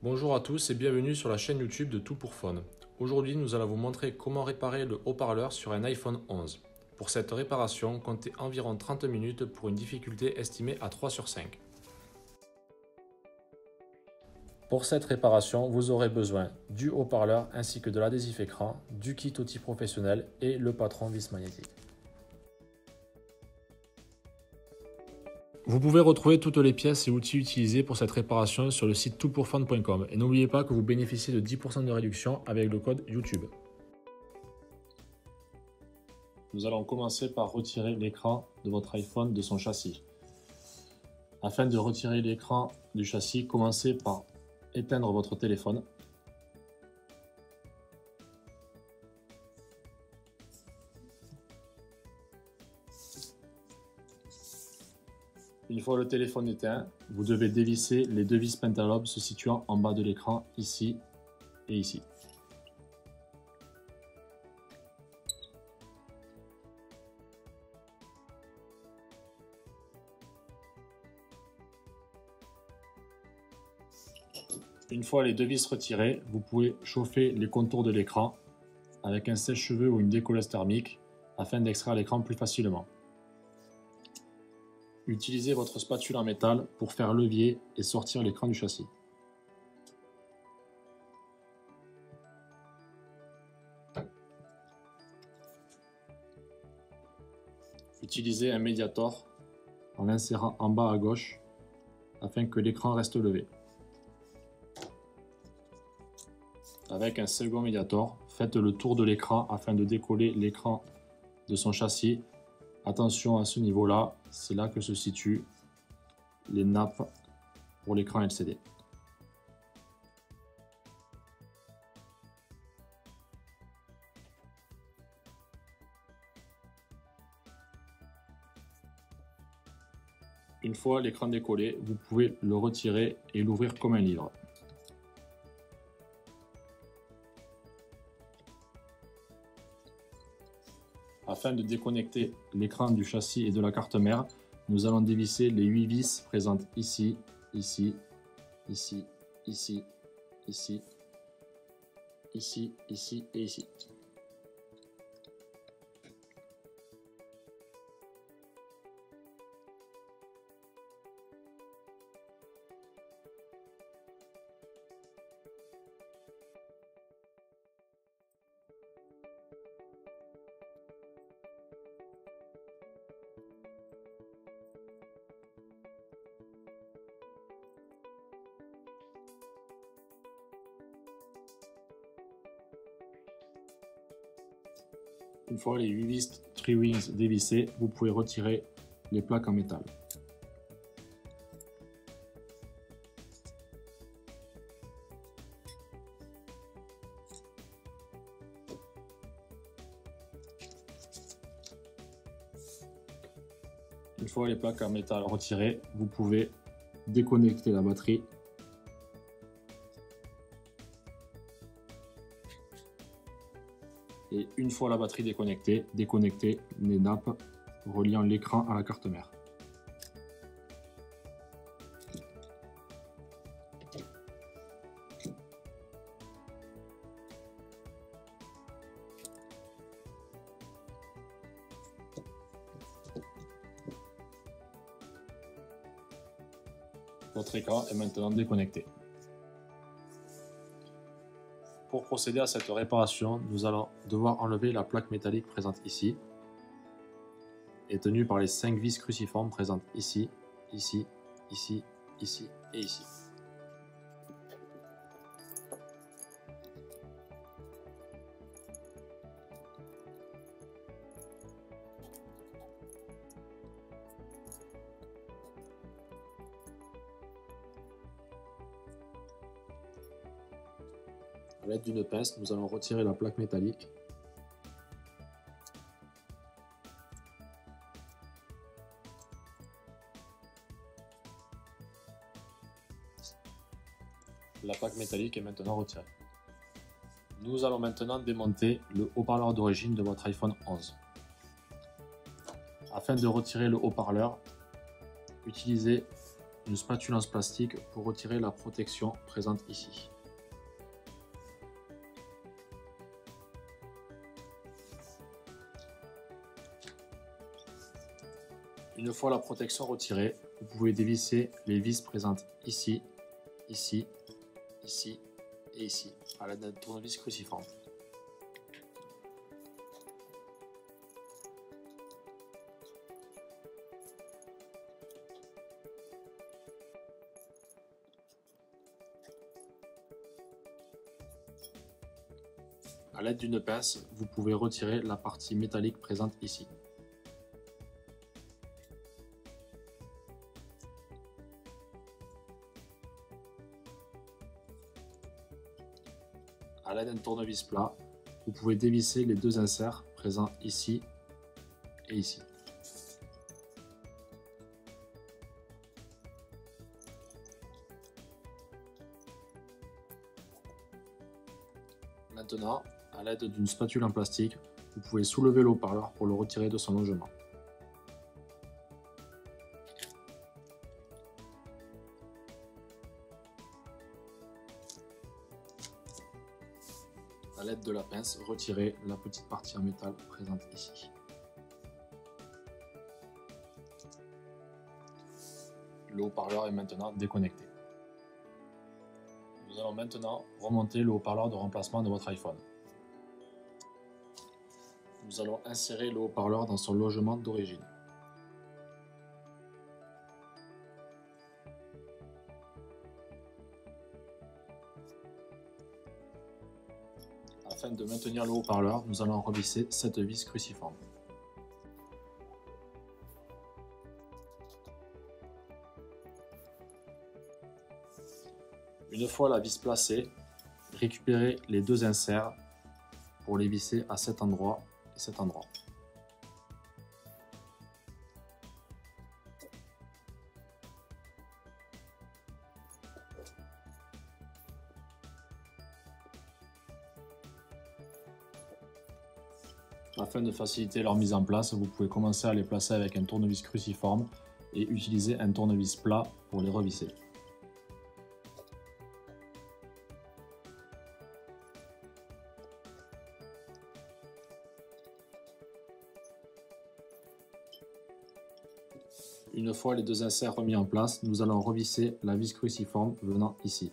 Bonjour à tous et bienvenue sur la chaîne YouTube de Tout pour Phone. Aujourd'hui, nous allons vous montrer comment réparer le haut-parleur sur un iPhone 11. Pour cette réparation, comptez environ 30 minutes pour une difficulté estimée à 3 sur 5. Pour cette réparation, vous aurez besoin du haut-parleur ainsi que de l'adhésif écran, du kit outil professionnel et le patron vis magnétique. Vous pouvez retrouver toutes les pièces et outils utilisés pour cette réparation sur le site toutpourphone.com et n'oubliez pas que vous bénéficiez de 10% de réduction avec le code YouTube. Nous allons commencer par retirer l'écran de votre iPhone de son châssis. Afin de retirer l'écran du châssis, commencez par éteindre votre téléphone. Une fois le téléphone éteint, vous devez dévisser les deux vis pentalobes se situant en bas de l'écran, ici et ici. Une fois les deux vis retirées, vous pouvez chauffer les contours de l'écran avec un sèche-cheveux ou une décolleuse thermique afin d'extraire l'écran plus facilement. Utilisez votre spatule en métal pour faire levier et sortir l'écran du châssis. Utilisez un médiator en l'insérant en bas à gauche afin que l'écran reste levé. Avec un second médiator, faites le tour de l'écran afin de décoller l'écran de son châssis. Attention à ce niveau-là, c'est là que se situent les nappes pour l'écran LCD. Une fois l'écran décollé, vous pouvez le retirer et l'ouvrir comme un livre. Afin de déconnecter l'écran du châssis et de la carte mère, nous allons dévisser les 8 vis présentes ici, ici, ici, ici, ici, ici, ici et ici. Une fois les 8 vis Tri-Wings dévissées, vous pouvez retirer les plaques en métal. Une fois les plaques en métal retirées, vous pouvez déconnecter la batterie. Et une fois la batterie déconnectée, déconnectez les nappes reliant l'écran à la carte mère. Votre écran est maintenant déconnecté. Pour procéder à cette réparation, nous allons devoir enlever la plaque métallique présente ici et tenue par les 5 vis cruciformes présentes ici, ici, ici, ici et ici. À l'aide d'une pince, nous allons retirer la plaque métallique. La plaque métallique est maintenant retirée. Nous allons maintenant démonter le haut-parleur d'origine de votre iPhone 11. Afin de retirer le haut-parleur, utilisez une spatule en plastique pour retirer la protection présente ici. Une fois la protection retirée, vous pouvez dévisser les vis présentes ici, ici, ici et ici, à l'aide d'un tournevis cruciforme. À l'aide d'une pince, vous pouvez retirer la partie métallique présente ici. À l'aide d'un tournevis plat, vous pouvez dévisser les deux inserts présents ici et ici. Maintenant, à l'aide d'une spatule en plastique, vous pouvez soulever le haut-parleur pour le retirer de son logement. À l'aide de la pince, retirez la petite partie en métal présente ici. Le haut-parleur est maintenant déconnecté. Nous allons maintenant remonter le haut-parleur de remplacement de votre iPhone. Nous allons insérer le haut-parleur dans son logement d'origine. Afin de maintenir le haut-parleur, nous allons revisser cette vis cruciforme. Une fois la vis placée, récupérez les deux inserts pour les visser à cet endroit et cet endroit. Afin de faciliter leur mise en place, vous pouvez commencer à les placer avec un tournevis cruciforme et utiliser un tournevis plat pour les revisser. Une fois les deux inserts remis en place, nous allons revisser la vis cruciforme venant ici.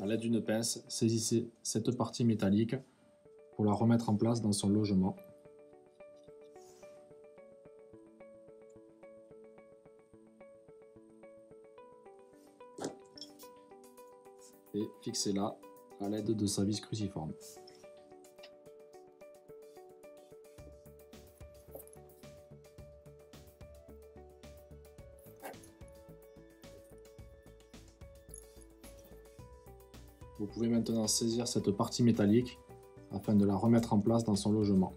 À l'aide d'une pince, saisissez cette partie métallique pour la remettre en place dans son logement. Et fixez-la à l'aide de sa vis cruciforme. Vous pouvez maintenant saisir cette partie métallique afin de la remettre en place dans son logement.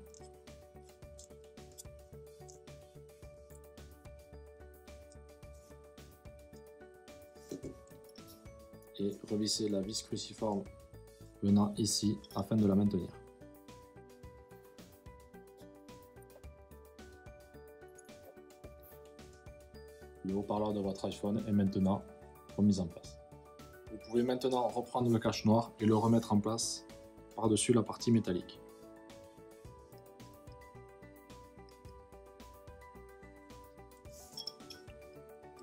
Et revissez la vis cruciforme venant ici afin de la maintenir. Le haut-parleur de votre iPhone est maintenant remis en place. Vous pouvez maintenant reprendre le cache noir et le remettre en place par-dessus la partie métallique.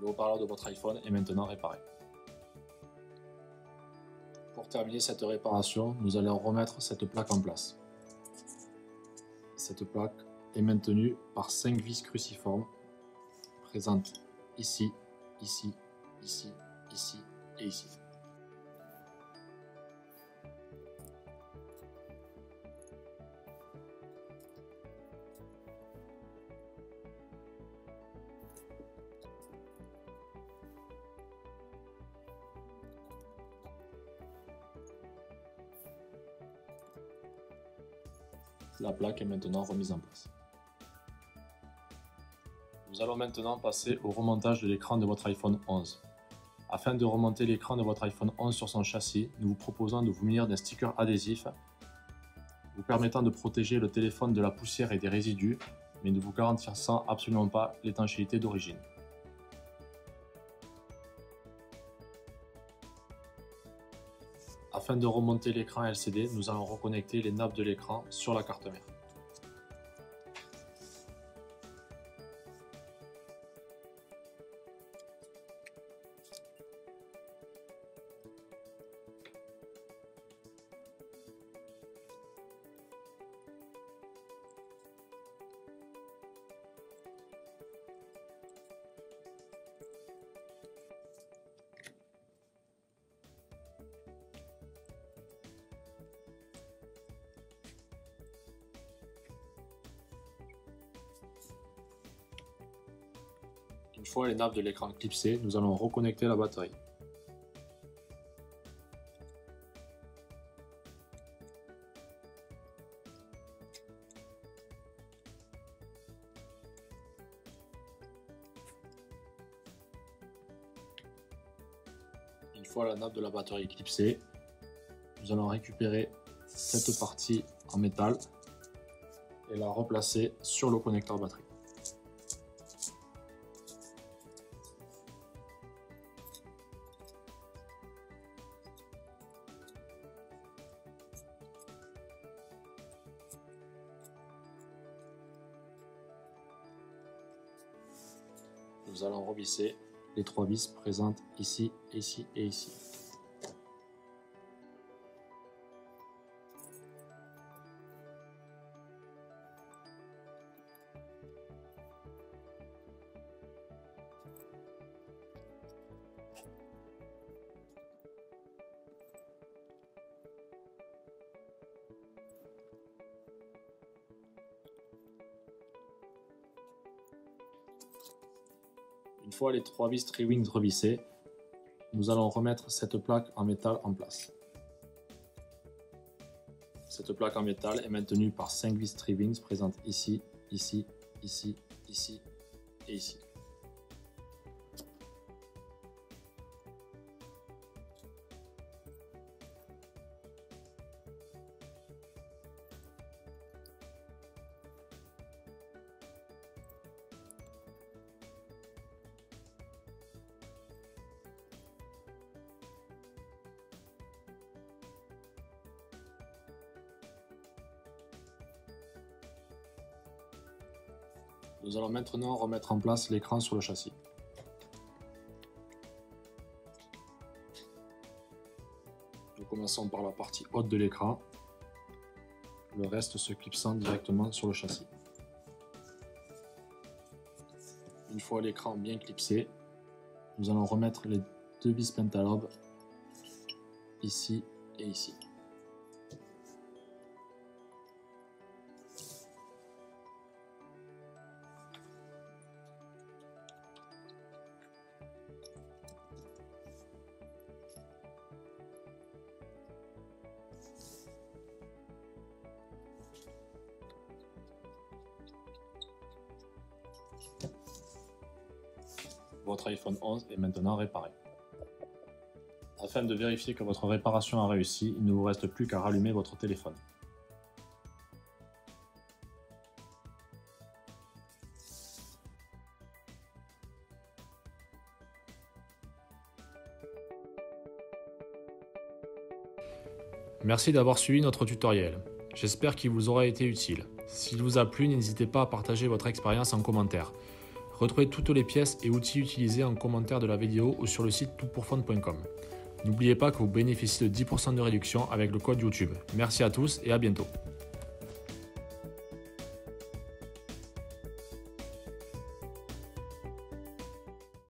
Le haut-parleur de votre iPhone est maintenant réparé. Pour terminer cette réparation, nous allons remettre cette plaque en place. Cette plaque est maintenue par 5 vis cruciformes présentes ici, ici, ici, ici et ici. La plaque est maintenant remise en place. Nous allons maintenant passer au remontage de l'écran de votre iPhone 11. Afin de remonter l'écran de votre iPhone 11 sur son châssis, nous vous proposons de vous munir d'un sticker adhésif vous permettant de protéger le téléphone de la poussière et des résidus, mais ne vous garantissant absolument pas l'étanchéité d'origine. Afin de remonter l'écran LCD, nous allons reconnecter les nappes de l'écran sur la carte mère. Une fois les nappes de l'écran clipsées, nous allons reconnecter la batterie. Une fois la nappe de la batterie clipsée, nous allons récupérer cette partie en métal et la replacer sur le connecteur batterie. Nous allons revisser les 3 vis présentes ici, ici et ici. Une fois les 3 vis Tri-Wings revissées, nous allons remettre cette plaque en métal en place. Cette plaque en métal est maintenue par 5 vis Tri-Wings présentes ici, ici, ici, ici et ici. Nous allons maintenant remettre en place l'écran sur le châssis. Nous commençons par la partie haute de l'écran, le reste se clipsant directement sur le châssis. Une fois l'écran bien clipsé, nous allons remettre les 2 vis pentalobes ici et ici. Votre iPhone 11 est maintenant réparé. Afin de vérifier que votre réparation a réussi, il ne vous reste plus qu'à rallumer votre téléphone. Merci d'avoir suivi notre tutoriel. J'espère qu'il vous aura été utile. S'il vous a plu, n'hésitez pas à partager votre expérience en commentaire. Retrouvez toutes les pièces et outils utilisés en commentaire de la vidéo ou sur le site toutpourfun.com. N'oubliez pas que vous bénéficiez de 10% de réduction avec le code YouTube. Merci à tous et à bientôt.